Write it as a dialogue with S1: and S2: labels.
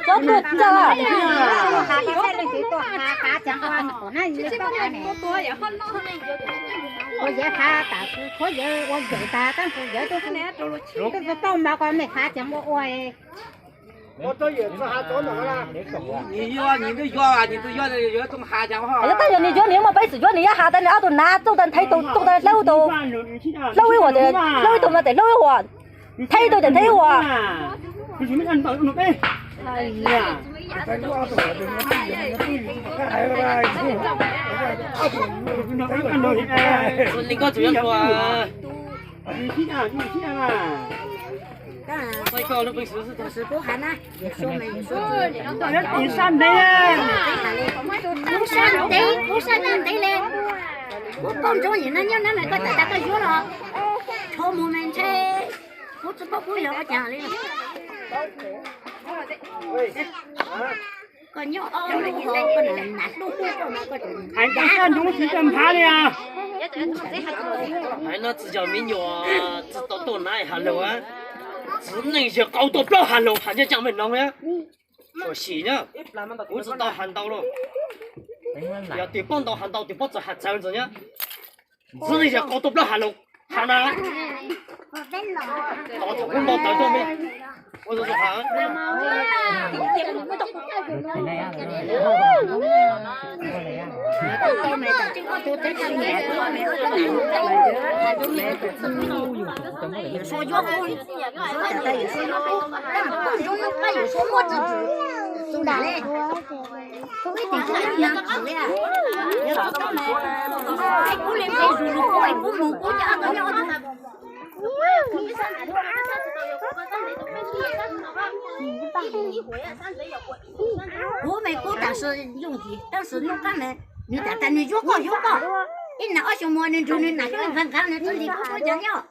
S1: Cho tôi cho à.
S2: Cô dễ pha ta cô dễ quan dễ ta tăng cô dễ tôi cái tôm mà con này pha chẳng có oai
S3: 我这也是还做那个啦。
S4: 你要啊，你都要啊，你都要的要种虾酱哈。
S1: 哎呀，但是你就你们本事，就你一下子你阿都拿走的睇到到的溜到，溜一我的溜一度咪得溜一我，睇到就睇我。
S5: 你做咩人等我咩？哎呀！
S4: 你个主要说啊，
S5: 你去啊，你去啊！
S4: 我叫你本事是都是不喊呐，也说没说。
S5: 你上来呀！
S2: 不是那得嘞，我讲中人那你那个大个学了，超我们车，我只不过要我讲的。个鸟哦，个人拿都会做那个人。
S5: 哎，这东西真怕的呀！
S4: 哎，那只叫美女啊，只到哪一下路啊？只能些高多不了下路，还在讲没弄呀？说行呀，我只到喊到了，要对半到喊到，对半子还这样子呀？只能些高多不了下路，喊哪？到处碰到到没？我说是喊。
S2: 说药后，说现在也说药后，但不中那有说墨子子，中哪嘞？一定是两子嘞，要老大嘞。哎，我连背书都不会，我母国家都要的。我们国家是用的，但是你干嘛？你在你越搞越搞，你那二小毛人就你那个人看看，你自己不讲了。